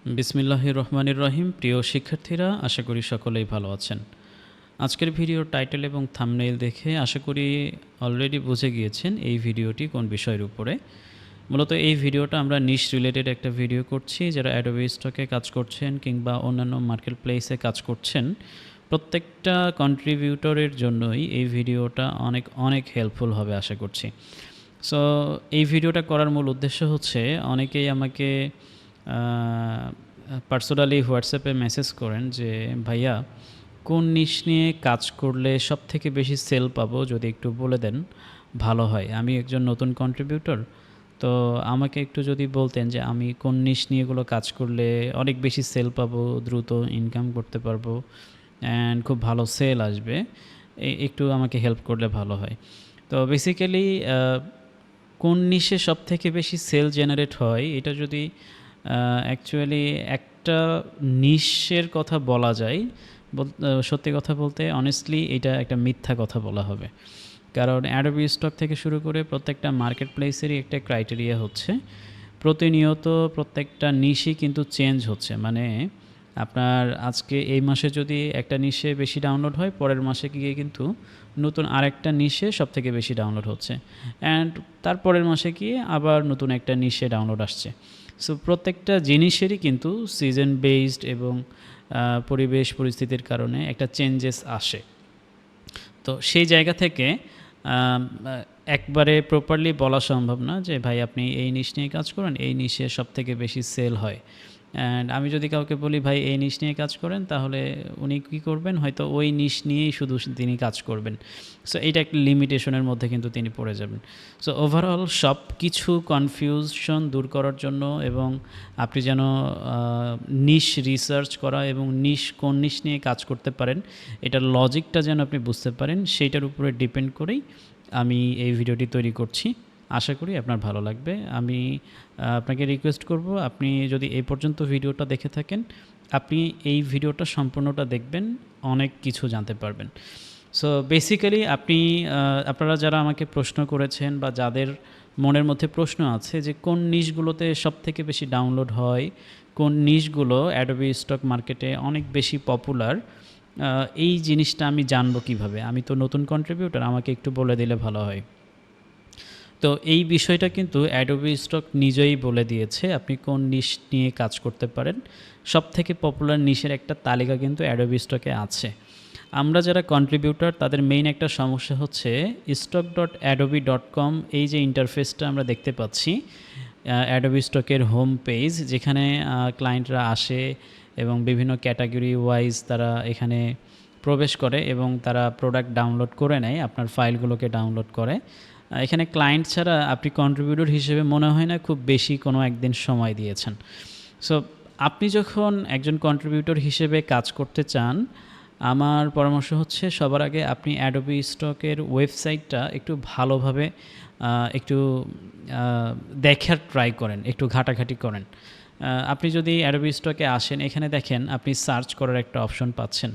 বিসমিল্লাহির রহমানির রহিম। প্রিয় শিক্ষার্থীরা, আশা করি সকলেই ভালো আছেন। আজকের ভিডিওর টাইটেল এবং থাম্বনেইল দেখে আশা করি অলরেডি বুঝে গিয়েছেন এই ভিডিওটি কোন বিষয়ের উপরে। মূলত এই ভিডিওটা আমরা নিশ রিলেটেড একটা ভিডিও করছি। যারা অ্যাডোবি স্টকে কাজ করছেন কিংবা অন্যান্য মার্কেট প্লেসে কাজ করছেন, প্রত্যেকটা কন্ট্রিবিউটরের জন্যই এই ভিডিওটা অনেক অনেক হেল্পফুল হবে আশা করছি। সো এই ভিডিওটা করার মূল উদ্দেশ্য হচ্ছে, অনেকেই আমাকে পার্সোনালি হোয়াটসঅ্যাপে মেসেজ করেন যে ভাইয়া, কোন নিশ নিয়ে কাজ করলে সবথেকে বেশি সেল পাবো, যদি একটু বলে দেন ভালো হয়। আমি একজন নতুন কন্ট্রিবিউটর, তো আমাকে একটু যদি বলতেন যে আমি কোন নিশ নিয়েগুলো কাজ করলে অনেক বেশি সেল পাবো, দ্রুত ইনকাম করতে পারবো অ্যান্ড খুব ভালো সেল আসবে, একটু আমাকে হেল্প করলে ভালো হয়। তো বেসিক্যালি কোন নিশে সবথেকে বেশি সেল জেনারেট হয়, এটা যদি অ্যাকচুয়ালি একটা নিশের কথা বলা যায়, সত্যি কথা বলতে অনেস্টলি এটা একটা মিথ্যা কথা বলা হবে। কারণ অ্যাডোবি স্টক থেকে শুরু করে প্রত্যেকটা মার্কেট প্লেসেরই একটা ক্রাইটেরিয়া হচ্ছে, প্রতিনিয়ত প্রত্যেকটা নিশই কিন্তু চেঞ্জ হচ্ছে। মানে আপনার আজকে এই মাসে যদি একটা নিশে বেশি ডাউনলোড হয়, পরের মাসে গিয়ে কিন্তু নতুন আরেকটা নিশে সবথেকে বেশি ডাউনলোড হচ্ছে, অ্যান্ড তারপরের মাসে গিয়ে আবার নতুন একটা নিশে ডাউনলোড আসছে। সো প্রত্যেকটা জিনিসেরই কিন্তু সিজন বেসড এবং পরিবেশ পরিস্থিতির কারণে একটা চেঞ্জেস আসে। তো সেই জায়গা থেকে একবারে প্রপারলি বলা সম্ভব না যে ভাই আপনি এই নিশ নিয়ে কাজ করেন, এই নিশে সবথেকে বেশি সেল হয়। অ্যান্ড আমি যদি কাউকে বলি ভাই এই নিশ নিয়ে কাজ করেন, তাহলে উনি কী করবেন, হয়তো ওই নিশ নিয়েই শুধু তিনি কাজ করবেন। সো এইটা একটা লিমিটেশনের মধ্যে কিন্তু তিনি পড়ে যাবেন। সো ওভারঅল সব কিছু কনফিউশন দূর করার জন্য, এবং আপনি যেন নিশ রিসার্চ করা এবং কোন নিশ নিয়ে কাজ করতে পারেন, এটার লজিকটা যেন আপনি বুঝতে পারেন, সেইটার উপরে ডিপেন্ড করেই আমি এই ভিডিওটি তৈরি করছি। আশা করি আপনার ভালো লাগবে। আমি আপনাকে রিকোয়েস্ট করব, আপনি যদি এই পর্যন্ত ভিডিওটা দেখে থাকেন, আপনি এই ভিডিওটা সম্পূর্ণটা দেখবেন, অনেক কিছু জানতে পারবেন। সো বেসিক্যালি আপনারা যারা আমাকে প্রশ্ন করেছেন বা যাদের মনের মধ্যে প্রশ্ন আছে যে কোন নিশগুলোতে সবথেকে বেশি ডাউনলোড হয়, কোন নিশগুলো অ্যাডোবি স্টক মার্কেটে অনেক বেশি পপুলার, এই জিনিসটা আমি জানবো কিভাবে? আমি তো নতুন কন্ট্রিবিউটর, আমাকে একটু বলে দিলে ভালো হয়। তো এই বিষয়টা কিন্তু অ্যাডোবি স্টক নিজেই বলে দিয়েছে আপনি কোন নিশ নিয়ে কাজ করতে পারেন। সবথেকে পপুলার নিশের একটা তালিকা কিন্তু অ্যাডোবি স্টকে আছে। আমরা যারা কন্ট্রিবিউটর, তাদের মেইন একটা সমস্যা হচ্ছে stock.adobe.com, এই যে ইন্টারফেসটা আমরা দেখতে পাচ্ছি অ্যাডোবি স্টকের হোম পেজ, যেখানে ক্লায়েন্টরা আসে এবং বিভিন্ন ক্যাটাগরি ওয়াইজ তারা এখানে প্রবেশ করে এবং তারা প্রোডাক্ট ডাউনলোড করে নেয়, আপনার ফাইলগুলোকে ডাউনলোড করে। এখানে ক্লায়েন্ট ছাড়া আপনি কন্ট্রিবিউটর হিসেবে মনে হয় না খুব বেশি কোনো একদিন সময় দিয়েছেন। সো আপনি যখন একজন কন্ট্রিবিউটর হিসেবে কাজ করতে চান, আমার পরামর্শ হচ্ছে সবার আগে আপনি অ্যাডোবি স্টকের ওয়েবসাইটটা একটু ভালোভাবে একটু দেখার ট্রাই করেন, একটু ঘাটাঘাটি করেন। আপনি যদি অ্যাডোবি স্টকে আসেন, এখানে দেখেন আপনি সার্চ করার একটা অপশন পাচ্ছেন।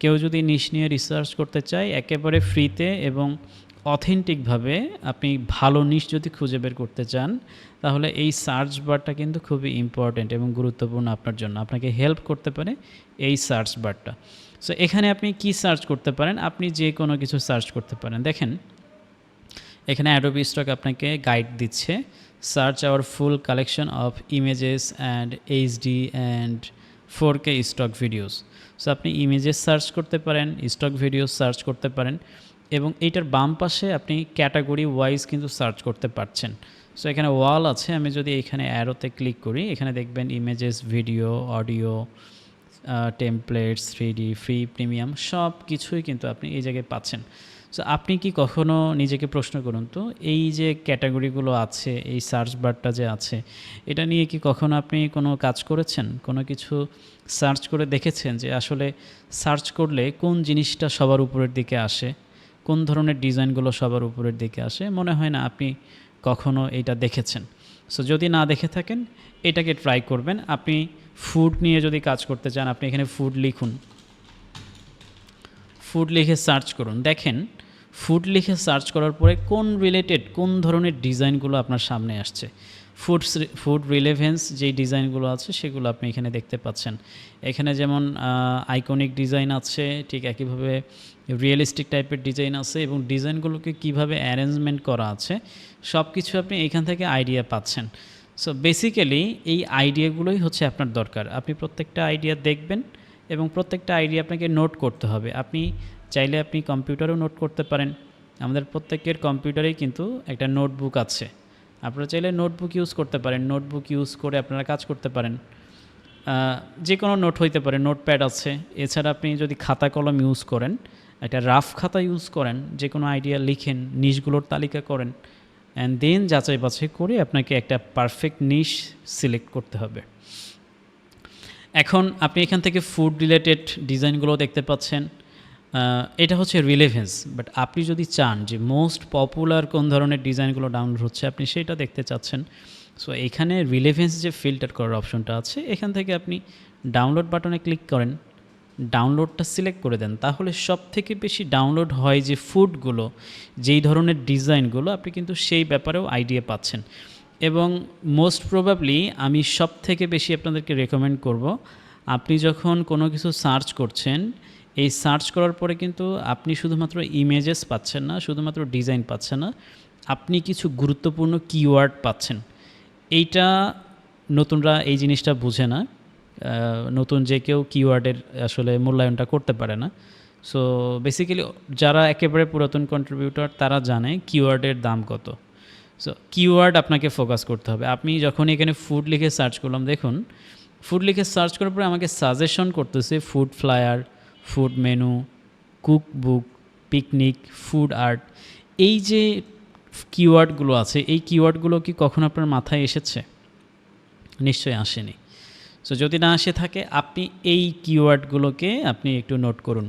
কেউ যদি নিশ নিয়ে রিসার্চ করতে চায় একেবারে ফ্রিতে এবং অথেন্টিকভাবে, আপনি ভালো নিশ যদি খুঁজে বের করতে চান, তাহলে এই সার্চ বারটা কিন্তু খুবই ইম্পর্ট্যান্ট এবং গুরুত্বপূর্ণ আপনার জন্য। আপনাকে হেল্প করতে পারে এই সার্চ বারটা। সো এখানে আপনি কি সার্চ করতে পারেন? আপনি যে কোনো কিছু সার্চ করতে পারেন। দেখেন এখানে অ্যাডোবি স্টক আপনাকে গাইড দিচ্ছে, search our full collection of images and HD and 4K stock videos. So আপনি ইমেজেস সার্চ করতে পারেন, স্টক ভিডিওস সার্চ করতে পারেন, এবং এইটার বাম পাশে আপনি ক্যাটাগরি ওয়াইজ কিন্তু সার্চ করতে পারছেন। সো এখানে ওয়াল আছে, আমি যদি এখানে অ্যারোতে ক্লিক করি, এখানে দেখবেন images, video, audio, templates, 3D, free, premium, সব কিছুই কিন্তু আপনি এই জায়গায় পাচ্ছেন। সো আপনি কি কখনো নিজেকে প্রশ্ন করুন তো, এই যে ক্যাটাগরিগুলো আছে, এই সার্চ বারটা যে আছে, এটা নিয়ে কি কখনো আপনি কোনো কাজ করেছেন? কোনো কিছু সার্চ করে দেখেছেন যে আসলে সার্চ করলে কোন জিনিসটা সবার উপরের দিকে আসে, কোন ধরনের ডিজাইনগুলো সবার উপরের দিকে আসে? মনে হয় না আপনি কখনো এটা দেখেছেন। সো যদি না দেখে থাকেন, এটাকে ট্রাই করবেন। আপনি ফুড নিয়ে যদি কাজ করতে চান, আপনি এখানে ফুড লিখুন, ফুড লিখে সার্চ করুন। দেখেন ফুড লিখে সার্চ করার পরে কোন রিলেটেড, কোন ধরনের ডিজাইনগুলো আপনার সামনে আসছে। ফুড রিলেভেন্স যেই ডিজাইনগুলো আছে সেগুলো আপনি এখানে দেখতে পাচ্ছেন। এখানে যেমন আইকনিক ডিজাইন আছে, ঠিক একইভাবে রিয়েলিস্টিক টাইপের ডিজাইন আছে এবং ডিজাইনগুলোকে কিভাবে অ্যারেঞ্জমেন্ট করা আছে সব কিছু আপনি এখান থেকে আইডিয়া পাচ্ছেন। সো বেসিক্যালি এই আইডিয়াগুলোই হচ্ছে আপনার দরকার। আপনি প্রত্যেকটা আইডিয়া দেখবেন এবং প্রত্যেকটা আইডিয়া আপনাকে নোট করতে হবে। আপনি চাইলে আপনি কম্পিউটারেও নোট করতে পারেন। আমাদের প্রত্যেকের কম্পিউটারেই কিন্তু একটা নোটবুক আছে। আপনারা চাইলে নোটবুক ইউজ করতে পারেন। নোটবুক ইউজ করে আপনারা কাজ করতে পারেন। যে কোনো নোট হইতে পারে, নোটপ্যাড আছে। এছাড়া আপনি যদি খাতা কলম ইউজ করেন, একটা রাফ খাতা ইউজ করেন, যে কোনো আইডিয়া লিখেন, নিশগুলোর তালিকা করেন, অ্যান্ড দেন যাচাই বাছাই করে আপনাকে একটা পারফেক্ট নিশ সিলেক্ট করতে হবে। এখন আপনি এখান থেকে ফুড রিলেটেড ডিজাইনগুলো দেখতে পাচ্ছেন। এটা হচ্ছে রিলেভেন্স, বাট আপনি যদি চান যে মোস্ট পপুলার কোন ধরনের ডিজাইনগুলো ডাউনলোড হচ্ছে আপনি সেটা দেখতে চাচ্ছেন, সো এখানে রিলেভেন্স যে ফিল্টার করার অপশনটা আছে এখান থেকে আপনি ডাউনলোড বাটনে ক্লিক করেন, ডাউনলোডটা সিলেক্ট করে দেন, তাহলে সব থেকে বেশি ডাউনলোড হয় যে ফুডগুলো, যেই ধরনের ডিজাইনগুলো, আপনি কিন্তু সেই ব্যাপারেও আইডিয়া পাচ্ছেন। এবং মোস্ট প্রবাবলি আমি সব থেকে বেশি আপনাদেরকে রেকমেন্ড করব, আপনি যখন কোনো কিছু সার্চ করছেন, এই সার্চ করার পরে কিন্তু আপনি শুধুমাত্র ইমেজেস পাচ্ছেন না, শুধুমাত্র ডিজাইন পাচ্ছেন না, আপনি কিছু গুরুত্বপূর্ণ কিওয়ার্ড পাচ্ছেন। এইটা নতুনরা এই জিনিসটা বুঝে না। নতুন যে কেউ কিওয়ার্ডের আসলে মূল্যায়নটা করতে পারে না। সো বেসিক্যালি যারা একেবারে পুরাতন কন্ট্রিবিউটর তারা জানে কিওয়ার্ডের দাম কত। সো কিওয়ার্ড আপনাকে ফোকাস করতে হবে। আপনি যখন এখানে ফুড লিখে সার্চ করলাম, দেখুন ফুড লিখে সার্চ করার পরে আমাকে সাজেশন করতেছে food flyer, food menu, cook book, picnic, food art. এই যে কিওয়ার্ডগুলো আছে, এই কিওয়ার্ডগুলো কি কখনো আপনার মাথায় এসেছে? নিশ্চয়ই আসেনি। সো যদি না আসে থাকে, আপনি এই কিওয়ার্ডগুলোকে আপনি একটু নোট করুন,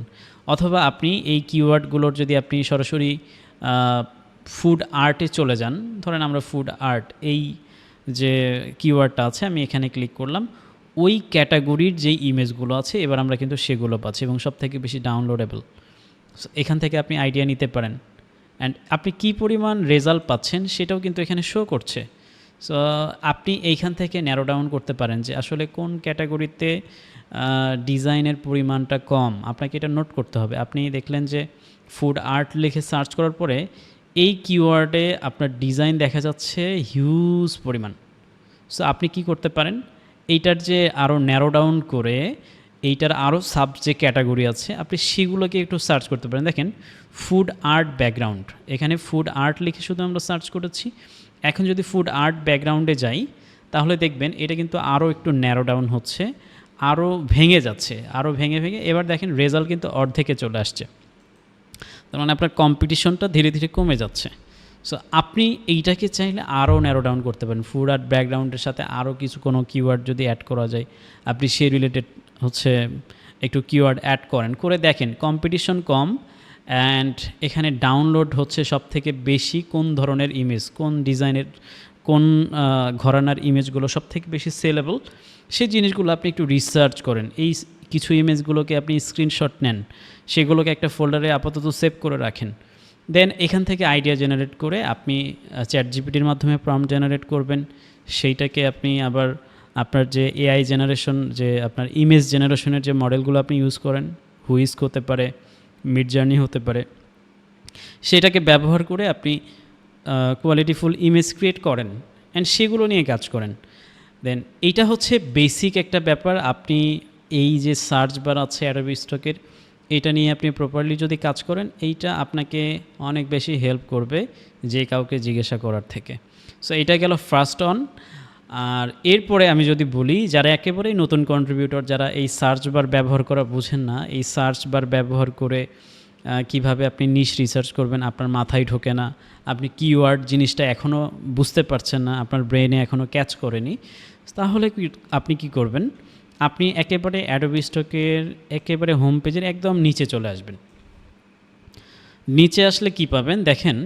অথবা আপনি এই কিওয়ার্ডগুলোর যদি আপনি সরাসরি ফুড আর্টে চলে যান, ধরেন আমরা ফুড আর্ট এই যে কিওয়ার্ডটা আছে আমি এখানে ক্লিক করলাম, ওই ক্যাটাগরির যেই ইমেজগুলো আছে এবার আমরা কিন্তু সেগুলো পাচ্ছি এবং সব থেকে বেশি ডাউনলোডেবল। এখান থেকে আপনি আইডিয়া নিতে পারেন, অ্যান্ড আপনি কী পরিমাণ রেজাল্ট পাচ্ছেন সেটাও কিন্তু এখানে শো করছে। সো আপনি এইখান থেকে ন্যারো ডাউন করতে পারেন যে আসলে কোন ক্যাটাগরিতে ডিজাইনের পরিমাণটা কম, আপনাকে এটা নোট করতে হবে। আপনি দেখলেন যে ফুড আর্ট লিখে সার্চ করার পরে এই কিওয়ার্ডে আপনার ডিজাইন দেখা যাচ্ছে হিউজ পরিমাণ। সো আপনি কি করতে পারেন, এইটার যে আরও ন্যারো ডাউন করে এইটার আরও সাব যে ক্যাটাগরি আছে আপনি সেগুলোকে একটু সার্চ করতে পারেন। দেখেন ফুড আর্ট ব্যাকগ্রাউন্ড, এখানে ফুড আর্ট লিখে শুধু আমরা সার্চ করেছি। এখন যদি ফুড আর্ট ব্যাকগ্রাউন্ডে যাই তাহলে দেখবেন এটা কিন্তু আরও একটু ন্যারো ডাউন হচ্ছে, আরও ভেঙে যাচ্ছে, আরও ভেঙে ভেঙে এবার দেখেন রেজাল্ট কিন্তু অর্ধেকে চলে আসছে। তার মানে আপনার কম্পিটিশনটা ধীরে ধীরে কমে যাচ্ছে। সো আপনি এইটাকে চাইলে আরও ন্যারো ডাউন করতে পারেন। ফুড আর্ট ব্যাকগ্রাউন্ডের সাথে আরও কিছু কোনো কিওয়ার্ড যদি অ্যাড করা যায়, আপনি সেই রিলেটেড হচ্ছে একটু কিওয়ার্ড অ্যাড করেন, করে দেখেন কম্পিটিশন কম, অ্যান্ড এখানে ডাউনলোড হচ্ছে সব থেকে বেশি কোন ধরনের ইমেজ, কোন ডিজাইনের, কোন ঘরানার ইমেজগুলো সব থেকে বেশি সেলেবল, সেই জিনিসগুলো আপনি একটু রিসার্চ করেন। এই কিছু ইমেজগুলোকে আপনি স্ক্রিনশট নেন, সেগুলোকে একটা ফোল্ডারে আপাতত সেভ করে রাখেন। দেন এখান থেকে আইডিয়া জেনারেট করে আপনি চ্যাট জিপিটির মাধ্যমে প্রম্পট জেনারেট করবেন। সেইটাকে আপনি আবার আপনার যে এআই জেনারেশন, যে আপনার ইমেজ জেনারেশনের যে মডেলগুলো আপনি ইউজ করেন, হুইস্ক হতে পারে, মিড জার্নি হতে পারে, সেটাকে ব্যবহার করে আপনি কোয়ালিটিফুল ইমেজ ক্রিয়েট করেন অ্যান্ড সেগুলো নিয়ে কাজ করেন। দেন এইটা হচ্ছে বেসিক একটা ব্যাপার। আপনি এই যে সার্চ বার আছে অ্যাডোবি স্টকের, এটা নিয়ে আপনি প্রপারলি যদি কাজ করেন, এইটা আপনাকে অনেক বেশি হেল্প করবে যে কাউকে জিজ্ঞাসা করার থেকে। সো এটা গেল ফার্স্ট অন। আর এরপরে আমি যদি বলি, যারা একেবারেই নতুন কন্ট্রিবিউটর, যারা এই সার্চ বার ব্যবহার করা বুঝেন না, এই সার্চ বার ব্যবহার করে কিভাবে আপনি নিশ রিসার্চ করবেন আপনার মাথায় ঢোকে না, আপনি কিওয়ার্ড জিনিসটা এখনও বুঝতে পারছেন না, আপনার ব্রেনে এখনও ক্যাচ করেনি, তাহলে আপনি কি করবেন, আপনি একেবারে অ্যাডোবি স্টকের একেবারে হোম পেজের একদম নিচে চলে আসবেন। নিচে আসলে কি পাবেন দেখেন,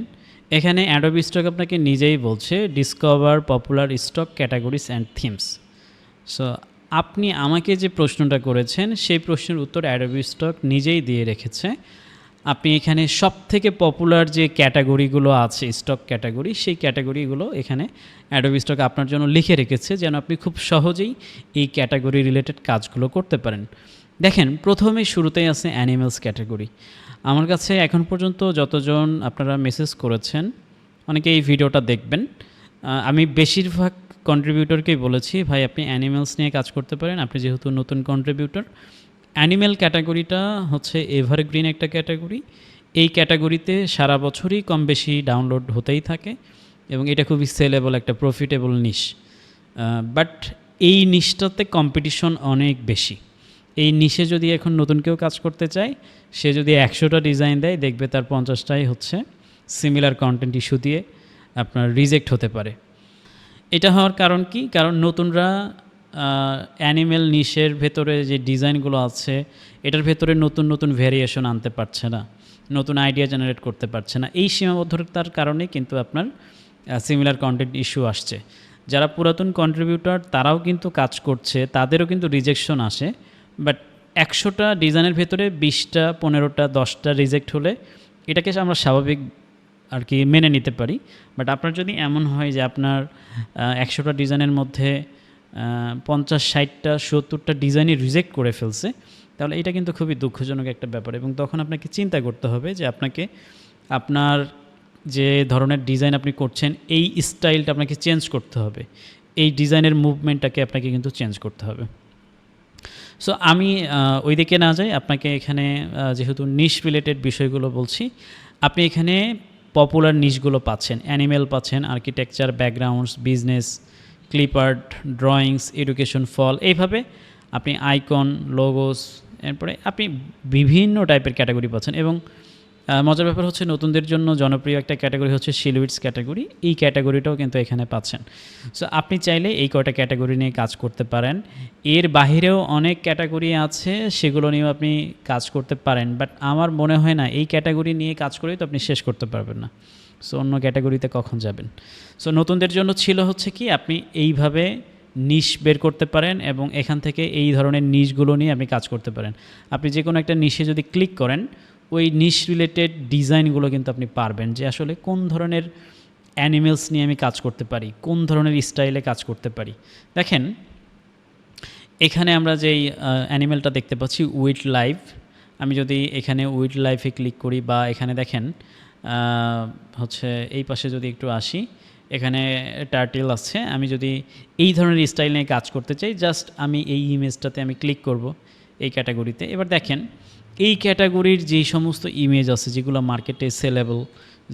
এখানে অ্যাডোবি স্টক আপনাকে নিজেই বলছে discover popular stock categories and themes. So আপনি আমাকে যে প্রশ্নটা করেছেন সেই প্রশ্নের উত্তর অ্যাডোবি স্টক নিজেই দিয়ে রেখেছে। আপনি এখানে সবথেকে পপুলার যে ক্যাটাগরিগুলো আছে স্টক ক্যাটাগরি, সেই ক্যাটাগরিগুলো এখানে অ্যাডোবি স্টক আপনার জন্য লিখে রেখেছে যেন আপনি খুব সহজেই এই ক্যাটাগরি রিলেটেড কাজগুলো করতে পারেন। দেখেন প্রথমেই শুরুতেই আছে অ্যানিমেলস ক্যাটাগরি। আমার কাছে এখন পর্যন্ত যতজন আপনারা মেসেজ করেছেন অনেকে এই ভিডিওটা দেখবেন, আমি বেশিরভাগ কন্ট্রিবিউটরকেই বলেছি ভাই আপনি অ্যানিমেলস নিয়ে কাজ করতে পারেন, আপনি যেহেতু নতুন কন্ট্রিবিউটর। অ্যানিম্যাল ক্যাটাগরিটা হচ্ছে এভারগ্রিন একটা ক্যাটাগরি। এই ক্যাটাগরিতে সারা বছরই কম বেশি ডাউনলোড হতেই থাকে এবং এটা খুবই সেলেবল একটা প্রফিটেবল নিশ। বাট এই নিশটাতে কম্পিটিশন অনেক বেশি। এই নিশে যদি এখন নতুন কেউ কাজ করতে চায়, সে যদি 100টা ডিজাইন দেয় দেখবে তার 50টাই হচ্ছে সিমিলার কন্টেন্ট ইস্যু দিয়ে আপনার রিজেক্ট হতে পারে। এটা হওয়ার কারণ কি? কারণ নতুনরা অ্যানিমেল নিশের ভেতরে যে ডিজাইনগুলো আছে এটার ভেতরে নতুন নতুন ভ্যারিয়েশন আনতে পারছে না, নতুন আইডিয়া জেনারেট করতে পারছে না। এই সীমাবদ্ধতার কারণে কিন্তু আপনার সিমিলার কন্টেন্ট ইস্যু আসছে। যারা পুরাতন কন্ট্রিবিউটর তারাও কিন্তু কাজ করছে, তাদেরও কিন্তু রিজেকশন আসে। বাট 100টা ডিজাইনের ভেতরে 20টা 15টা 10টা রিজেক্ট হলে এটাকে আমরা স্বাভাবিক আর কি মেনে নিতে পারি। বাট আপনার যদি এমন হয় যে আপনার 100টা ডিজাইনের মধ্যে 50-60টা 70টা ডিজাইনই রিজেক্ট করে ফেলছে, তাহলে এটা কিন্তু খুবই দুঃখজনক একটা ব্যাপার। এবং তখন আপনাকে চিন্তা করতে হবে যে আপনাকে আপনার যে ধরনের ডিজাইন আপনি করছেন এই স্টাইলটা আপনাকে চেঞ্জ করতে হবে, এই ডিজাইনের মুভমেন্টটাকে আপনাকে কিন্তু চেঞ্জ করতে হবে। সো আমি ওই দিকে না যাই, আপনাকে এখানে যেহেতু নিশ রিলেটেড বিষয়গুলো বলছি, আপনি এখানে পপুলার নিশগুলো পাচ্ছেন, অ্যানিমেল পাচ্ছেন, architecture, backgrounds, business, clipart, drawings, education, fall, এইভাবে আপনি আইকন, লোগোস, এরপরে আপনি বিভিন্ন টাইপের ক্যাটাগরি পাচ্ছেন। এবং মজার ব্যাপার হচ্ছে নতুনদের জন্য জনপ্রিয় একটা ক্যাটাগরি হচ্ছে সিলুইটস ক্যাটাগরি, এই ক্যাটাগরিটাও কিন্তু এখানে পাচ্ছেন। সো আপনি চাইলে এই কয়টা ক্যাটাগরি নিয়ে কাজ করতে পারেন। এর বাহিরেও অনেক ক্যাটাগরি আছে, সেগুলো নিয়েও আপনি কাজ করতে পারেন। বাট আমার মনে হয় না এই ক্যাটাগরি নিয়ে কাজ করেই তো আপনি শেষ করতে পারবেন না। সো অন্য ক্যাটাগরিতে কখন যাবেন? সো নতুনদের জন্য ছিল হচ্ছে কি আপনি এইভাবে নিশ বের করতে পারেন এবং এখান থেকে এই ধরনের নিশগুলো নিয়ে আপনি কাজ করতে পারেন। আপনি যে কোনো একটা নিশে যদি ক্লিক করেন, ওই নিশ রিলেটেড ডিজাইনগুলো কিন্তু আপনি পারবেন যে আসলে কোন ধরনের অ্যানিমেলস নিয়ে আমি কাজ করতে পারি, কোন ধরনের স্টাইলে কাজ করতে পারি। দেখেন এখানে আমরা যেই অ্যানিমেলটা দেখতে পাচ্ছি উইড লাইফ, আমি যদি এখানে উইড লাইফে ক্লিক করি বা এখানে দেখেন হচ্ছে এই পাশে যদি একটু আসি, এখানে টার্টেল আছে, আমি যদি এই ধরনের স্টাইল নিয়ে কাজ করতে চাই জাস্ট আমি এই ইমেজটাতে আমি ক্লিক করব এই ক্যাটাগরিতে। এবার দেখেন এই ক্যাটাগরির যেই সমস্ত ইমেজ আছে যেগুলো মার্কেটে সেলেবল,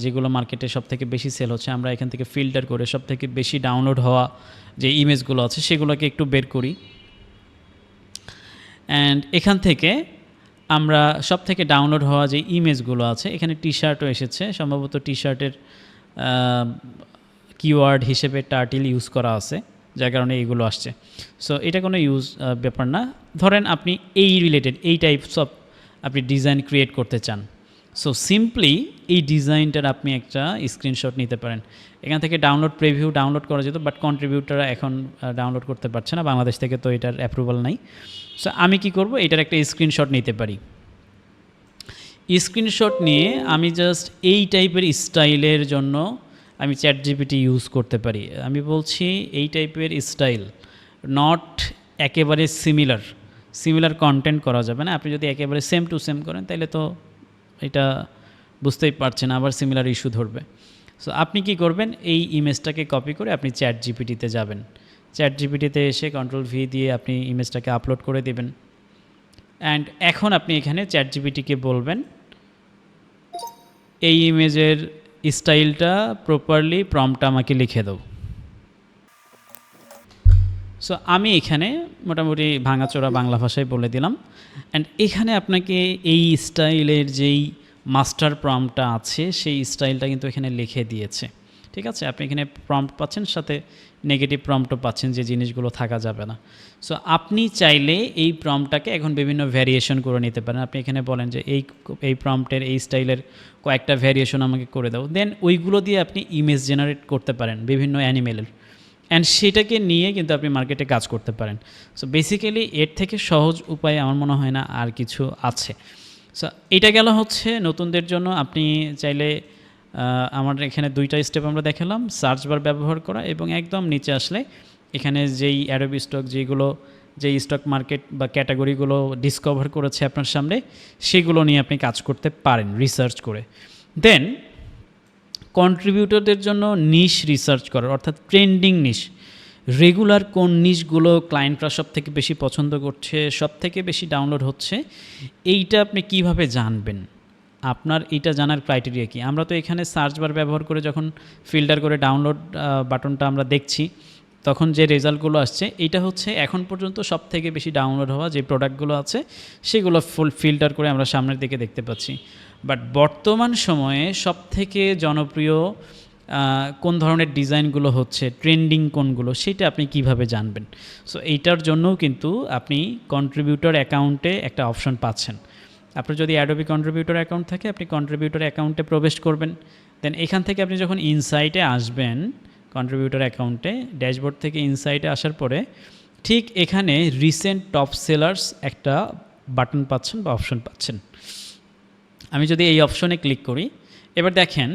যেগুলো মার্কেটে সবথেকে বেশি সেল হচ্ছে, আমরা এখান থেকে ফিল্টার করে সবথেকে বেশি ডাউনলোড হওয়া যে ইমেজগুলো আছে সেগুলোকে একটু বের করি। অ্যান্ড এখান থেকে আমরা সব থেকে ডাউনলোড হওয়া যে ইমেজগুলো আছে, এখানে টি শার্টও এসেছে, সম্ভবত টি শার্টের কিওয়ার্ড হিসেবে টার্টেল ইউজ করা আছে, যার কারণে এইগুলো আসছে। সো এটা কোনো ব্যাপার না। ধরেন আপনি এই রিলেটেড এই টাইপস অফ আপনি ডিজাইন ক্রিয়েট করতে চান, সো সিম্পলি এই ডিজাইনটার আপনি একটা স্ক্রিনশট নিতে পারেন। এখান থেকে ডাউনলোড প্রিভিউ ডাউনলোড করা যেত, বাট কন্ট্রিবিউটাররা এখন ডাউনলোড করতে পারছে না, বাংলাদেশ থেকে তো এটার অ্যাপ্রুভাল নাই। সো আমি কি করব, এটার একটা স্ক্রিনশট নিতে পারি। স্ক্রিনশট নিয়ে আমি জাস্ট এই টাইপের স্টাইলের জন্য আমি চ্যাট জিপিটি ইউজ করতে পারি। আমি বলছি এই টাইপের স্টাইল, নট একেবারে সিমিলার কন্টেন্ট করা যাবে না। আপনি যদি একেবারে সেম টু সেম করেন তাহলে তো এটা বুঝতেই পারছেন, আবার সিমিলার ইস্যু ধরবে। সো আপনি কি করবেন, এই ইমেজটাকে কপি করে আপনি চ্যাট জিপিটিতে যাবেন, চ্যাট জিপিটিতে এসে কন্ট্রোল ভি দিয়ে আপনি ইমেজটাকে আপলোড করে দেবেন। অ্যান্ড এখন আপনি এখানে চ্যাট জিপিটিকে বলবেন এই ইমেজের স্টাইলটা প্রপারলি প্রম্পটটা আমাকে লিখে দাও। সো আমি এখানে মোটামুটি ভাঙাচোরা বাংলা ভাষায় বলে দিলাম। অ্যান্ড এখানে আপনাকে এই স্টাইলের যেই মাস্টার প্রম্পটটা আছে সেই স্টাইলটা কিন্তু এখানে লিখে দিয়েছে। ঠিক আছে, আপনি এখানে প্রম্পট পাচ্ছেন, সাথে নেগেটিভ প্রম্পটও পাচ্ছেন যে জিনিসগুলো থাকা যাবে না। সো আপনি চাইলে এই প্রম্পটটাকে এখন বিভিন্ন ভ্যারিয়েশন করে নিতে পারেন। আপনি এখানে বলেন যে এই প্রম্পটের এই স্টাইলের কয়েকটা ভ্যারিয়েশন আমাকে করে দাও, দেন ওইগুলো দিয়ে আপনি ইমেজ জেনারেট করতে পারেন বিভিন্ন অ্যানিমেলের, অ্যান্ড সেটাকে নিয়ে কিন্তু আপনি মার্কেটে কাজ করতে পারেন। সো বেসিক্যালি এর থেকে সহজ উপায় আমার মনে হয় না আর কিছু আছে। সো এটা গেল হচ্ছে নতুনদের জন্য। আপনি চাইলে আমার এখানে 2টা স্টেপ আমরা দেখালাম, সার্চ বার ব্যবহার করা এবং একদম নিচে আসলে এখানে যেই অ্যাডোবি স্টক যেই স্টক মার্কেট বা ক্যাটাগরিগুলো ডিসকভার করেছে আপনার সামনে, সেগুলো নিয়ে আপনি কাজ করতে পারেন রিসার্চ করে। দেন কন্ট্রিবিউটরদের জন্য নিশ রিসার্চ করার, অর্থাৎ ট্রেন্ডিং নিশ, রেগুলার কোন নিশগুলো ক্লায়েন্টরা সব থেকে বেশি পছন্দ করছে, সব থেকে বেশি ডাউনলোড হচ্ছে, এইটা আপনি কিভাবে জানবেন? আপনার এইটা জানার ক্রাইটেরিয়া কি? আমরা তো এখানে সার্চ বার ব্যবহার করে যখন ফিল্টার করে ডাউনলোড বাটনটা আমরা দেখছি, তখন যে রেজাল্টগুলো আসছে এইটা হচ্ছে এখন পর্যন্ত সব থেকে বেশি ডাউনলোড হওয়া যে প্রোডাক্টগুলো আছে সেগুলো ফুল ফিল্টার করে আমরা সামনের দিকে দেখতে পাচ্ছি। বাট বর্তমান সময়ে সব থেকে জনপ্রিয় কোন ধরনের ডিজাইনগুলো হচ্ছে, ট্রেন্ডিং কোনগুলো, সেটা আপনি কিভাবে জানবেন? সো এইটার জন্যও কিন্তু আপনি কন্ট্রিবিউটর অ্যাকাউন্টে একটা অপশন পাচ্ছেন। আপনার যদি অ্যাডোবি কন্ট্রিবিউটর অ্যাকাউন্ট থাকে, আপনি কন্ট্রিবিউটর অ্যাকাউন্টে প্রবেশ করবেন। দেন এখান থেকে আপনি যখন ইনসাইটে আসবেন, কন্ট্রিবিউটর অ্যাকাউন্টে ড্যাশবোর্ড থেকে ইনসাইটে আসার পরে ঠিক এখানে রিসেন্ট টপ সেলার্স একটা বাটন পাচ্ছেন বা অপশন পাচ্ছেন। আমি যদি এই অপশনে ক্লিক করি, এবার দেখেন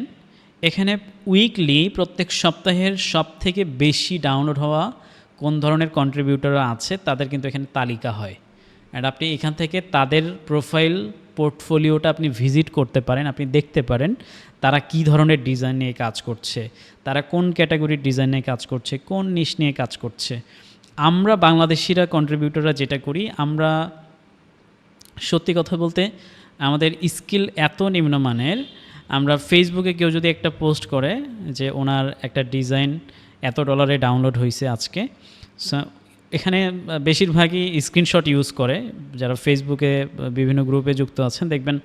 এখানে উইকলি প্রত্যেক সপ্তাহের সব থেকে বেশি ডাউনলোড হওয়া কোন ধরনের কন্ট্রিবিউটর আছে তাদের কিন্তু এখানে তালিকা হয়। অ্যান্ড আপনি এখান থেকে তাদের প্রোফাইল পোর্টফোলিওটা আপনি ভিজিট করতে পারেন, আপনি দেখতে পারেন তারা কি ধরনের ডিজাইন নিয়ে কাজ করছে, তারা কোন ক্যাটাগরির ডিজাইন নিয়ে কাজ করছে, কোন নিশ নিয়ে কাজ করছে। আমরা বাংলাদেশিরা কন্ট্রিবিউটররা যেটা করি, আমরা সত্যি কথা বলতে আমাদের স্কিল এত নিম্নমানের, আমরা ফেসবুকে কেউ যদি একটা পোস্ট করে যে ওনার একটা ডিজাইন এত ডলারে ডাউনলোড হয়েছে আজকে, এখানে বেশিরভাগই স্ক্রিনশট ইউজ করে। যারা ফেসবুকে বিভিন্ন গ্রুপে যুক্ত আছেন দেখবেন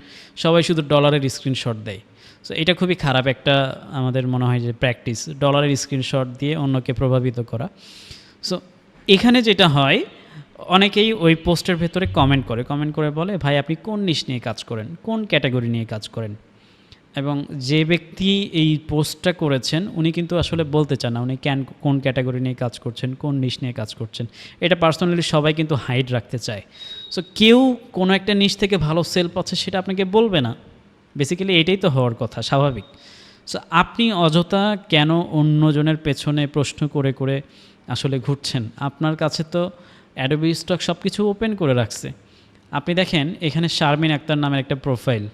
সবাই শুধু ডলারের স্ক্রিনশট দেয়। সো এটা খুবই খারাপ একটা আমাদের মনে হয় যে প্র্যাকটিস, ডলারের স্ক্রিনশট দিয়ে অন্যকে প্রভাবিত করা। সো এখানে যেটা হয়, অনেকেই ওই পোস্টের ভেতরে কমেন্ট করে বলে ভাই আপনি কোন নিশ নিয়ে কাজ করেন, কোন ক্যাটাগরি নিয়ে কাজ করেন। এবং যে ব্যক্তি এই পোস্টটা করেছেন উনি কিন্তু আসলে বলতে চান না উনি কোন ক্যাটাগরি নিয়ে কাজ করছেন, কোন নিশ নিয়ে কাজ করছেন। এটা পার্সোনালি সবাই কিন্তু হাইড রাখতে চায়। সো কেউ কোনো একটা নিশ থেকে ভালো সেল পাচ্ছে সেটা আপনাকে বলবে না। বেসিক্যালি এটাই তো হওয়ার কথা, স্বাভাবিক। সো আপনি অযথা কেন অন্যজনের পেছনে প্রশ্ন করে করে আসলে ঘুরছেন? আপনার কাছে তো অ্যাডোবি স্টক সব কিছু ওপেন করে রাখছে। আপনি দেখেন এখানে শারমিন আক্তার নামের একটা প্রোফাইল,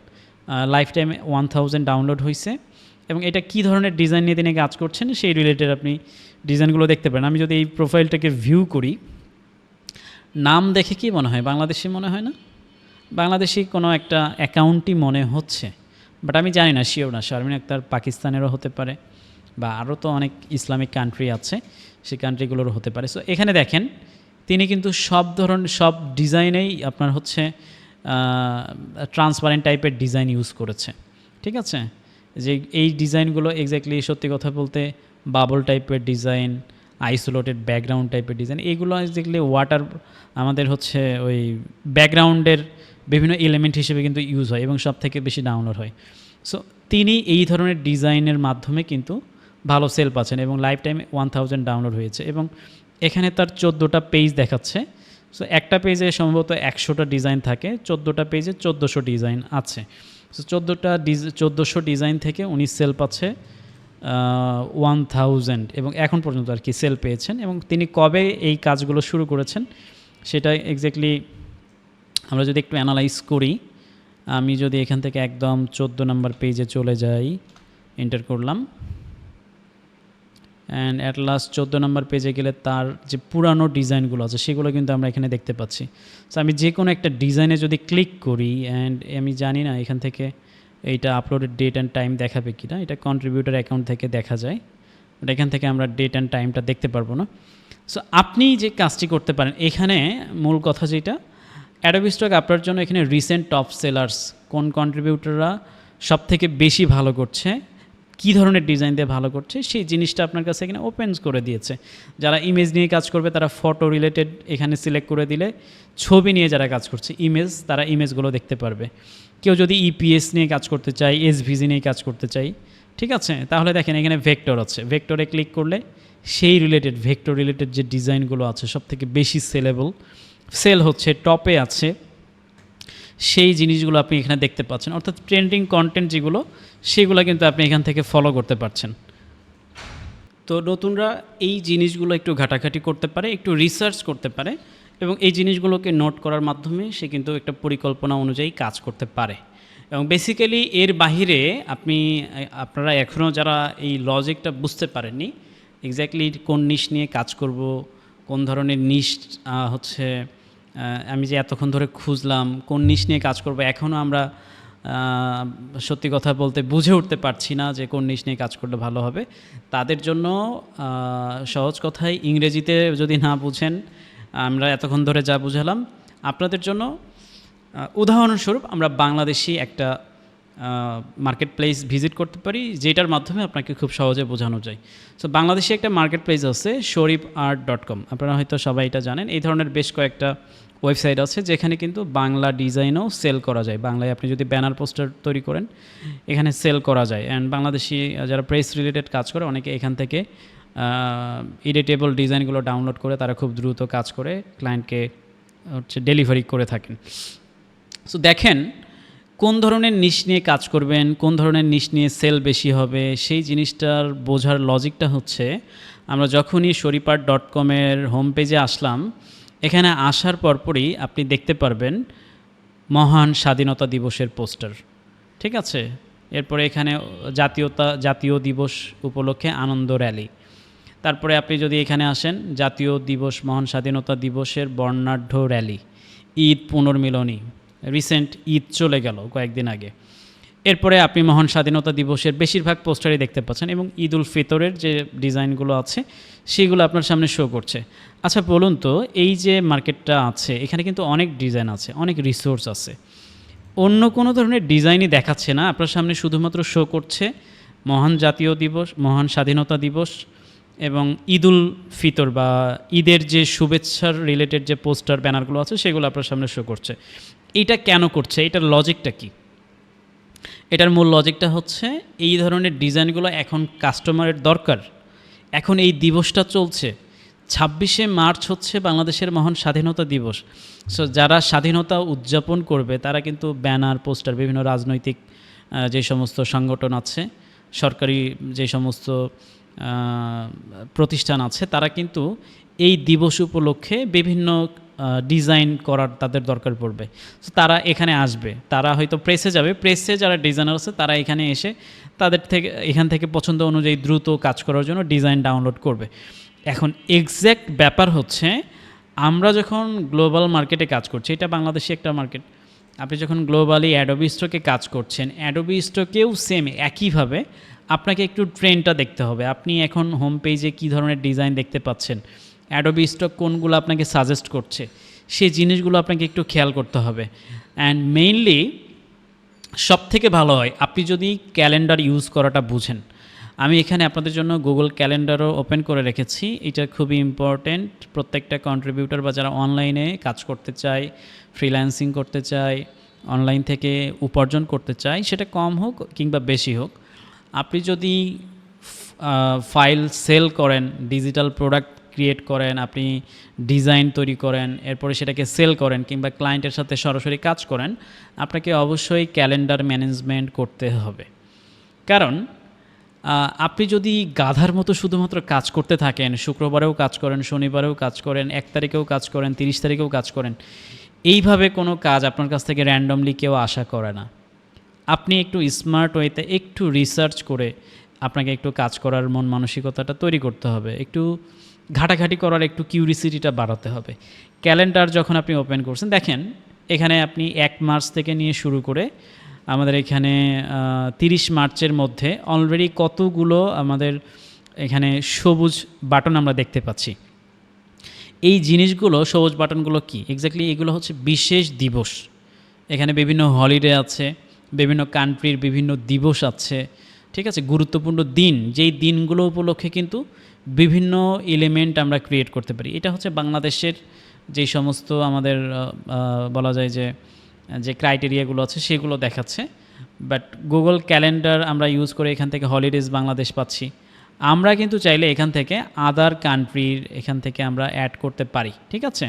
লাইফ টাইমে 1000 ডাউনলোড হয়েছে এবং এটা কী ধরনের ডিজাইন নিয়ে তিনি কাজ করছেন সেই রিলেটেড আপনি ডিজাইনগুলো দেখতে পারেন। আমি যদি এই প্রোফাইলটাকে ভিউ করি, নাম দেখে কি মনে হয়? বাংলাদেশি মনে হয় না? বাংলাদেশি কোনো একটা অ্যাকাউন্টই মনে হচ্ছে, বাট আমি জানি না, শিওর না। শারমিন আক্তার পাকিস্তানেরও হতে পারে বা আরও তো অনেক ইসলামিক কান্ট্রি আছে, সেই কান্ট্রিগুলোরও হতে পারে। সো এখানে দেখেন তিনি কিন্তু সব ডিজাইনেই আপনার হচ্ছে ট্রান্সপারেন্ট টাইপের ডিজাইন ইউজ করেছে। ঠিক আছে, যে এই ডিজাইনগুলো এক্স্যাক্টলি সত্যি কথা বলতে বাবল টাইপের ডিজাইন, আইসোলেটেড ব্যাকগ্রাউন্ড টাইপের ডিজাইন, এইগুলো এক্স্যাক্টলি ওয়াটার আমাদের হচ্ছে ওই ব্যাকগ্রাউন্ডের বিভিন্ন এলিমেন্ট হিসেবে কিন্তু ইউজ হয় এবং সব থেকে বেশি ডাউনলোড হয়। সো তিনি এই ধরনের ডিজাইনের মাধ্যমে কিন্তু ভালো সেল পাচ্ছেন এবং লাইফ টাইমে 1000 ডাউনলোড হয়েছে এবং এখানে তার 14টা পেজ দেখাচ্ছে। সো একটা পেজে সম্ভবত 100টা ডিজাইন থাকে, 14টা পেজে 1400 ডিজাইন আছে। সো 1400 ডিজাইন থেকে উনি সেল পাচ্ছে 1000 এবং এখন পর্যন্ত আর কি সেল পেয়েছেন। এবং তিনি কবে এই কাজগুলো শুরু করেছেন সেটা এক্স্যাক্টলি আমরা যদি একটু অ্যানালাইজ করি, আমি যদি এখান থেকে একদম 14 নম্বর পেজে চলে যাই, এন্টার করলাম, অ্যান্ড অ্যাট লাস্ট 14 নম্বর পেজে গেলে তার যে পুরানো ডিজাইনগুলো আছে সেগুলো কিন্তু আমরা এখানে দেখতে পাচ্ছি। সো আমি যে কোনো একটা ডিজাইনে যদি ক্লিক করি, অ্যান্ড আমি জানি না এখান থেকে এইটা আপলোডের ডেট অ্যান্ড টাইম দেখাবে কি না, এটা কন্ট্রিবিউটর অ্যাকাউন্ট থেকে দেখা যায়, বাট এখান থেকে আমরা ডেট অ্যান্ড টাইমটা দেখতে পারবো না। সো আপনি যে কাজটি করতে পারেন, এখানে মূল কথা যেটা, অ্যাডোবি স্টক আপনার জন্য এখানে রিসেন্ট টপ সেলার্স কোন কন্ট্রিবিউটররা সব থেকে বেশি ভালো করছে, কী ধরনের ডিজাইন দিয়ে ভালো করছে, সেই জিনিসটা আপনার কাছে এখানে ওপেন করে দিয়েছে। যারা ইমেজ নিয়ে কাজ করবে তারা ফটো রিলেটেড এখানে সিলেক্ট করে দিলে, ছবি নিয়ে যারা কাজ করছে ইমেজ, তারা ইমেজগুলো দেখতে পারবে। কেউ যদি ইপিএস নিয়ে কাজ করতে চায়, এসভিজি নিয়ে কাজ করতে চাই, ঠিক আছে, তাহলে দেখেন এখানে ভেক্টর আছে, ভেক্টরে ক্লিক করলে সেই রিলেটেড ভেক্টর রিলেটেড যে ডিজাইনগুলো আছে সব থেকে বেশি সেল হচ্ছে, টপে আছে, সেই জিনিসগুলো আপনি এখানে দেখতে পাচ্ছেন, অর্থাৎ ট্রেন্ডিং কন্টেন্ট যেগুলো সেগুলো কিন্তু আপনি এখান থেকে ফলো করতে পারছেন। তো নতুনরা এই জিনিসগুলো একটু ঘাটাঘাটি করতে পারে, একটু রিসার্চ করতে পারে, এবং এই জিনিসগুলোকে নোট করার মাধ্যমে সে কিন্তু একটা পরিকল্পনা অনুযায়ী কাজ করতে পারে। এবং বেসিক্যালি এর বাহিরে আপনারা এখনও যারা এই লজিকটা বুঝতে পারেননি, এক্স্যাক্টলি কোন নিশ নিয়ে কাজ করব, কোন ধরনের নিশ হচ্ছে আমি যে এতক্ষণ ধরে খুঁজলাম কোন নিশ নিয়ে কাজ করব, এখনও আমরা সত্যি কথা বলতে বুঝে উঠতে পারছি না যে কোন নিশ নিয়ে কাজ করলে ভালো হবে। তাদের জন্য সহজ কথায় ইংরেজিতে যদি না বুঝেন, আমরা এতক্ষণ ধরে যা বুঝালাম, আপনাদের জন্য উদাহরণস্বরূপ আমরা বাংলাদেশি একটা মার্কেট প্লেস ভিজিট করতে পারি, যেটার মাধ্যমে আপনাকে খুব সহজে বোঝানো যায়। সো বাংলাদেশে একটা মার্কেট প্লেস আছে shoripart.com, আপনারা হয়তো সবাই এটা জানেন। এই ধরনের বেশ কয়েকটা ওয়েবসাইট আছে যেখানে কিন্তু বাংলা ডিজাইনও সেল করা যায়। বাংলায় আপনি যদি ব্যানার পোস্টার তৈরি করেন, এখানে সেল করা যায়। অ্যান্ড বাংলাদেশি যারা প্রেস রিলেটেড কাজ করে, অনেকে এখান থেকে এডিটেবল ডিজাইনগুলো ডাউনলোড করে তারা খুব দ্রুত কাজ করে ক্লায়েন্টকে ডেলিভারি করে থাকেন। সো দেখেন কোন ধরনের নিশ নিয়ে কাজ করবেন, কোন ধরনের নিশ নিয়ে সেল বেশি হবে, সেই জিনিসটার বোঝার লজিকটা হচ্ছে, আমরা যখনই shoripart.com-এর হোম পেজে আসলাম, এখানে আসার পরপরই আপনি দেখতে পারবেন মহান স্বাধীনতা দিবসের পোস্টার, ঠিক আছে। এরপরে এখানে জাতীয় দিবস উপলক্ষে আনন্দ র্যালি। তারপরে আপনি যদি এখানে আসেন, জাতীয় দিবস মহান স্বাধীনতা দিবসের বর্ণাঢ্য র্যালি, ঈদ পুনর্মিলনী, রিসেন্ট ঈদ চলে গেল কয়েকদিন আগে। এরপরে আপনি মহান স্বাধীনতা দিবসের বেশিরভাগ পোস্টারই দেখতে পাচ্ছেন, এবং ঈদ উল ফিতরের যে ডিজাইনগুলো আছে সেগুলো আপনার সামনে শো করছে। আচ্ছা বলুন তো, এই যে মার্কেটটা আছে এখানে কিন্তু অনেক ডিজাইন আছে, অনেক রিসোর্স আছে, অন্য কোনো ধরনের ডিজাইনই দেখাচ্ছে না আপনার সামনে, শুধুমাত্র শো করছে মহান জাতীয় দিবস, মহান স্বাধীনতা দিবস এবং ঈদ উল ফিতর বা ঈদের যে শুভেচ্ছার রিলেটেড যে পোস্টার ব্যানারগুলো আছে সেগুলো আপনার সামনে শো করছে। এইটা কেন করছে? এটার লজিকটা কি? এটার মূল লজিকটা হচ্ছে, এই ধরনের ডিজাইনগুলো এখন কাস্টমারের দরকার। এখন এই দিবসটা চলছে, 26শে মার্চ হচ্ছে বাংলাদেশের মহান স্বাধীনতা দিবস। সো যারা স্বাধীনতা উদযাপন করবে তারা কিন্তু ব্যানার পোস্টার, বিভিন্ন রাজনৈতিক যে সমস্ত সংগঠন আছে, সরকারি যে সমস্ত প্রতিষ্ঠান আছে, তারা কিন্তু এই দিবস উপলক্ষে বিভিন্ন ডিজাইন করার তাদের দরকার পড়বে। সো তারা এখানে আসবে, তারা হয়তো প্রেসে যাবে, প্রেসে যারা ডিজাইনার আছে তারা এখানে এসে এখান থেকে পছন্দ অনুযায়ী দ্রুত কাজ করার জন্য ডিজাইন ডাউনলোড করবে। এখন এক্স্যাক্ট ব্যাপার হচ্ছে, আমরা যখন গ্লোবাল মার্কেটে কাজ করছি, এটা বাংলাদেশে একটা মার্কেট, আপনি যখন গ্লোবালি অ্যাডোবি স্টকে কাজ করছেন, অ্যাডোবি স্টকেও সেম একইভাবে আপনাকে একটু ট্রেন্ডটা দেখতে হবে। আপনি এখন হোম পেজে কী ধরনের ডিজাইন দেখতে পাচ্ছেন, অ্যাডোবি স্টক কোনগুলো আপনাকে সাজেস্ট করছে, সেই জিনিসগুলো আপনাকে একটু খেয়াল করতে হবে। অ্যান্ড মেইনলি সবথেকে ভালো হয় আপনি যদি ক্যালেন্ডার ইউজ করাটা বুঝেন। আমি এখানে আপনাদের জন্য গুগল ক্যালেন্ডারও ওপেন করে রেখেছি, এটা খুবই ইম্পর্ট্যান্ট। প্রত্যেকটা কন্ট্রিবিউটর বা যারা অনলাইনে কাজ করতে চায়, ফ্রিল্যান্সিং করতে চায়, অনলাইন থেকে উপার্জন করতে চায়, সেটা কম হোক কিংবা বেশি হোক, আপনি যদি ফাইল সেল করেন, ডিজিটাল প্রোডাক্ট ক্রিয়েট করেন, আপনি ডিজাইন তৈরি করেন, এরপরে সেটাকে সেল করেন কিংবা ক্লায়েন্টের সাথে সরাসরি কাজ করেন, আপনাকে অবশ্যই ক্যালেন্ডার ম্যানেজমেন্ট করতে হবে। কারণ আপনি যদি গাধার মতো শুধুমাত্র কাজ করতে থাকেন, শুক্রবারেও কাজ করেন, শনিবারেও কাজ করেন, 1 তারিখেও কাজ করেন, 30 তারিখেও কাজ করেন, এইভাবে কোনো কাজ আপনার কাছ থেকে র্যান্ডমলি কেউ আশা করে না। আপনি একটু স্মার্ট ওয়েতে একটু রিসার্চ করে আপনাকে একটু কাজ করার মন মানসিকতাটা তৈরি করতে হবে, একটু ঘাটাঘাটি করার একটু কিউরিসিটিটা বাড়াতে হবে। ক্যালেন্ডার যখন আপনি ওপেন করছেন, দেখেন এখানে আপনি 1 মার্চ থেকে নিয়ে শুরু করে আমাদের এখানে 30 মার্চের মধ্যে অলরেডি কতগুলো আমাদের এখানে সবুজ বাটন আমরা দেখতে পাচ্ছি। এই জিনিসগুলো, সবুজ বাটনগুলো কি এক্স্যাক্টলি? এগুলো হচ্ছে বিশেষ দিবস। এখানে বিভিন্ন হলিডে আছে, বিভিন্ন কান্ট্রির বিভিন্ন দিবস আছে, ঠিক আছে, গুরুত্বপূর্ণ দিন, যেই দিনগুলো উপলক্ষে কিন্তু বিভিন্ন এলিমেন্ট আমরা ক্রিয়েট করতে পারি। এটা হচ্ছে বাংলাদেশের যেই সমস্ত আমাদের বলা যায় যে ক্রাইটেরিয়াগুলো আছে সেগুলো দেখাচ্ছে। বাট গুগল ক্যালেন্ডার আমরা ইউজ করে এখান থেকে হলিডেজ বাংলাদেশ পাচ্ছি। আমরা কিন্তু চাইলে এখান থেকে আদার কান্ট্রির এখান থেকে আমরা অ্যাড করতে পারি, ঠিক আছে।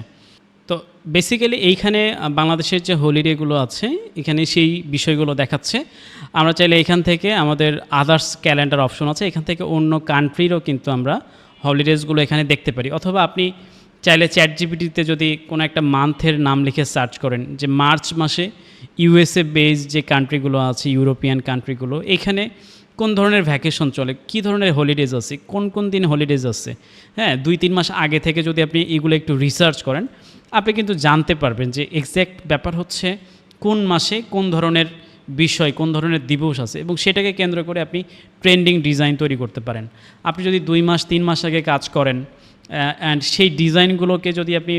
তো বেসিক্যালি এইখানে বাংলাদেশের যে হলিডেগুলো আছে এখানে সেই বিষয়গুলো দেখাচ্ছে। আমরা চাইলে এখান থেকে আমাদের আদার্স ক্যালেন্ডার অপশন আছে, এখান থেকে অন্য কান্ট্রিরও কিন্তু আমরা হলিডেজগুলো এখানে দেখতে পারি। অথবা আপনি চাইলে চ্যাটজিপিটিতে যদি কোনো একটা মান্থের নাম লিখে সার্চ করেন যে মার্চ মাসে ইউএসএ বেস যে কান্ট্রিগুলো আছে, ইউরোপিয়ান কান্ট্রিগুলো, এখানে কোন ধরনের ভ্যাকেশন চলে, কী ধরনের হলিডেজ আছে, কোন কোন দিন হলিডেজ আছে, হ্যাঁ 2-3 মাস আগে থেকে যদি আপনি এগুলো একটু রিসার্চ করেন, আপনি কিন্তু জানতে পারবেন যে এক্স্যাক্ট ব্যাপার হচ্ছে কোন মাসে কোন ধরনের বিষয়, কোন ধরনের দিবস আছে, এবং সেটাকে কেন্দ্র করে আপনি ট্রেন্ডিং ডিজাইন তৈরি করতে পারেন। আপনি যদি 2 মাস 3 মাস আগে কাজ করেন অ্যান্ড সেই ডিজাইনগুলোকে যদি আপনি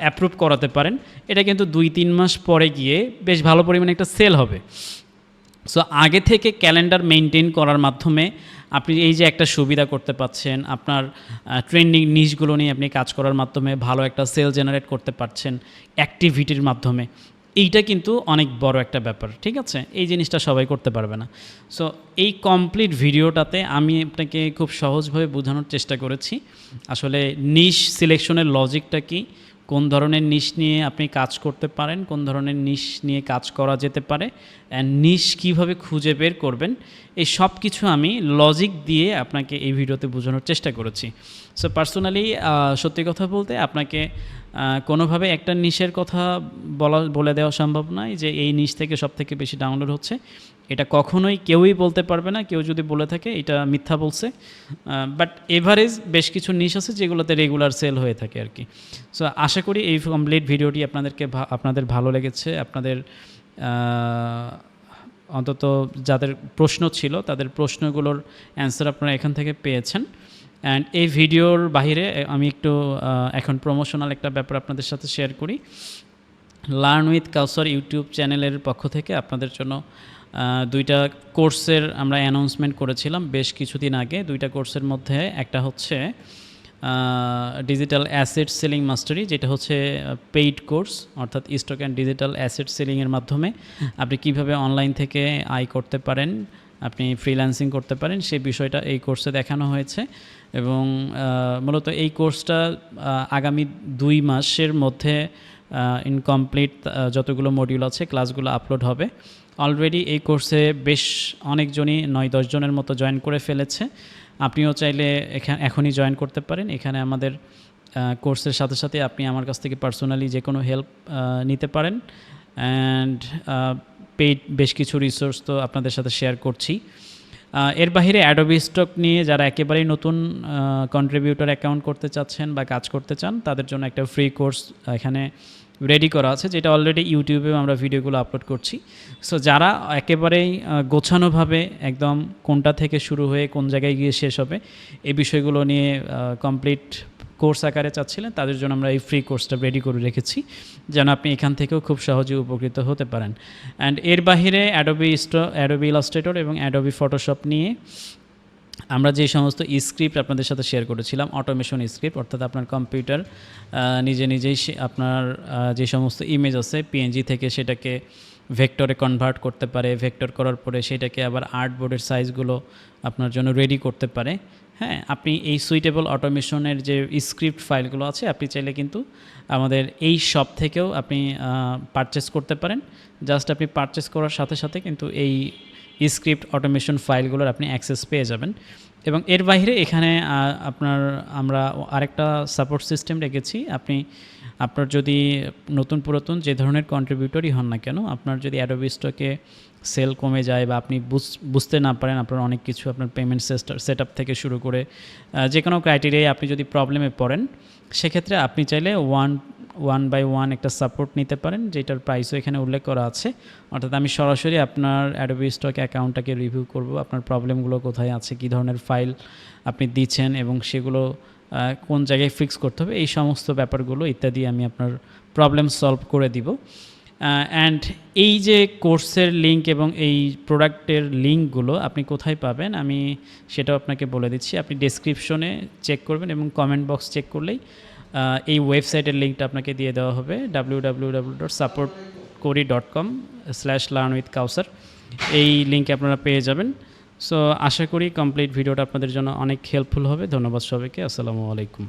অ্যাপ্রুভ করাতে পারেন, এটা কিন্তু 2-3 মাস পরে গিয়ে বেশ ভালো পরিমাণে একটা সেল হবে। সো আগে থেকে ক্যালেন্ডার মেনটেন করার মাধ্যমে আপনি এই যে একটা সুবিধা করতে পারছেন, আপনার ট্রেন্ডিং নিশগুলো নিয়ে আপনি কাজ করার মাধ্যমে ভালো একটা সেল জেনারেট করতে পারছেন অ্যাক্টিভিটির মাধ্যমে, এইটা কিন্তু অনেক বড় একটা ব্যাপার। ঠিক আছে, এই জিনিসটা সবাই করতে পারবে না। সো এই কমপ্লিট ভিডিওটাতে আমি আপনাকে খুব সহজভাবে বোঝানোর চেষ্টা করেছি আসলে নিশ সিলেকশনের লজিকটা কী, কোন ধরনের নিশ নিয়ে আপনি কাজ করতে পারেন, কোন ধরনের নিশ নিয়ে কাজ করা যেতে পারে, অ্যান্ড নিশ কীভাবে খুঁজে বের করবেন, এই সব কিছু আমি লজিক দিয়ে আপনাকে এই ভিডিওতে বোঝানোর চেষ্টা করেছি। সো পার্সোনালি সত্যি কথা বলতে আপনাকে কোনোভাবে একটা নিশের কথা বলে দেওয়া সম্ভব নয় যে এই নিশ থেকে সব থেকে বেশি ডাউনলোড হচ্ছে, এটা কখনোই কেউই বলতে পারবে না। কেউ যদি বলে থাকে এটা মিথ্যা বলছে। বাট এভারেজ বেশ কিছু নিশ আছে যেগুলোতে রেগুলার সেল হয়ে থাকে আর কি। সো আশা করি এই কমপ্লিট ভিডিওটি আপনাদের ভালো লেগেছে। আপনাদের অন্তত যাদের প্রশ্ন ছিল তাদের প্রশ্নগুলোর অ্যান্সার আপনারা এখান থেকে পেয়েছেন। অ্যান্ড এই ভিডিওর বাহিরে আমি একটু এখন প্রমোশনাল একটা ব্যাপার আপনাদের সাথে শেয়ার করি। লার্ন উইথ কাউসার ইউটিউব চ্যানেলের পক্ষ থেকে আপনাদের জন্য 2টা কোর্সের আমরা অ্যানাউন্সমেন্ট করেছিলাম বেশ কিছুদিন আগে। 2টা কোর্সের মধ্যে একটা হচ্ছে ডিজিটাল অ্যাসেট সেলিং মাস্টারি, যেটা হচ্ছে পেইড কোর্স, অর্থাৎ স্টক অ্যান্ড ডিজিটাল অ্যাসেট সেলিংয়ের মাধ্যমে আপনি কিভাবে অনলাইন থেকে আয় করতে পারেন, আপনি ফ্রিল্যান্সিং করতে পারেন, সেই বিষয়টা এই কোর্সে দেখানো হয়েছে। এবং মূলত এই কোর্সটা আগামী 2 মাসের মধ্যে ইনকমপ্লিট যতগুলো মডিউল আছে ক্লাসগুলো আপলোড হবে। অলরেডি এই কোর্সে বেশ অনেকজনই 9-10 জনের মতো জয়েন করে ফেলেছে। আপনিও চাইলে এখনই জয়েন করতে পারেন। এখানে আমাদের কোর্সের সাথে সাথে আপনি আমার কাছ থেকে পার্সোনালি যে কোনো হেল্প নিতে পারেন। অ্যান্ড পেইড বেশ কিছু রিসোর্স তো আপনাদের সাথে শেয়ার করছি। এর বাইরে অ্যাডোবি স্টক নিয়ে যারা একেবারেই নতুন কন্ট্রিবিউটর অ্যাকাউন্ট করতে চাচ্ছেন বা কাজ করতে চান, তাদের জন্য একটা ফ্রি কোর্স এখানে রেডি করা আছে, যেটা অলরেডি ইউটিউবে আমরা ভিডিওগুলো আপলোড করছি। সো যারা একেবারেই গোছানোভাবে একদম কোনটা থেকে শুরু হয়ে কোন জায়গায় গিয়ে শেষ হবে এই বিষয়গুলো নিয়ে কমপ্লিট কোর্স আকারে চাচ্ছিলেন, তাদের জন্য আমরা এই ফ্রি কোর্সটা রেডি করে রেখেছি যেন আপনি এখান থেকেও খুব সহজে উপকৃত হতে পারেন। অ্যান্ড এর বাহিরে অ্যাডোবি ইলাস্ট্রেটর এবং অ্যাডোবি ফটোশপ নিয়ে আমরা যে সমস্ত স্ক্রিপ্ট আপনাদের সাথে শেয়ার করেছিলাম, অটোমেশন স্ক্রিপ্ট, অর্থাৎ আপনার কম্পিউটার নিজেই আপনার যে সমস্ত ইমেজ আছে পিএনজি থেকে সেটাকে ভেক্টরে কনভার্ট করতে পারে, ভেক্টর করার পরে সেটাকে আবার আর্টবোর্ডের সাইজগুলো আপনার জন্য রেডি করতে পারে। হ্যাঁ, আপনি এই সুইটেবল অটোমেশনের যে স্ক্রিপ্ট ফাইলগুলো আছে আপনি চাইলে কিন্তু আমাদের এই শপ থেকেও আপনি পারচেস করতে পারেন। জাস্ট আপনি পারচেস করার সাথে সাথে কিন্তু এই স্ক্রিপ্ট অটোমেশন ফাইলগুলোর আপনি অ্যাক্সেস পেয়ে যাবেন। এবং এর বাইরে এখানে আমরা আরেকটা সাপোর্ট সিস্টেম রেখেছি। আপনার যদি নতুন পুরাতন যে ধরনের কন্ট্রিবিউটরই হন না কেন, আপনার যদি অ্যাডোবি স্টকে সেল কমে যায় বা আপনি বুঝতে না পারেন আপনার অনেক কিছু, আপনার পেমেন্ট সেট আপ থেকে শুরু করে যে কোনো ক্রাইটেরিয়ায় আপনি যদি প্রবলেমে পড়েন, সেক্ষেত্রে আপনি চাইলে ওয়ান বাই ওয়ান একটা সাপোর্ট নিতে পারেন, যেটার প্রাইসও এখানে উল্লেখ করা আছে। অর্থাৎ আমি সরাসরি আপনার অ্যাডোবি স্টক অ্যাকাউন্টটাকে রিভিউ করব, আপনার প্রবলেমগুলো কোথায় আছে, কী ধরনের ফাইল আপনি দিচ্ছেন এবং সেগুলো কোন জায়গায় ফিক্স করতে হবে, এই সমস্ত ব্যাপারগুলো ইত্যাদি আমি আপনার প্রবলেম সলভ করে দিব। অ্যান্ড এই যে কোর্সের লিঙ্ক এবং এই প্রোডাক্টের লিঙ্কগুলো আপনি কোথায় পাবেন আমি সেটাও আপনাকে বলে দিচ্ছি। আপনি ডেসক্রিপশনে চেক করবেন এবং কমেন্ট বক্স চেক করলেই এই ওয়েবসাইটের লিঙ্কটা আপনাকে দিয়ে দেওয়া হবে, www.supportkori.com/learnwithkausar। এই লিঙ্কে আপনারা পেয়ে যাবেন। সো আশা করি কমপ্লিট ভিডিওটা আপনাদের জন্য অনেক হেল্পফুল হবে। ধন্যবাদ সবাইকে। আসসালামু আলাইকুম।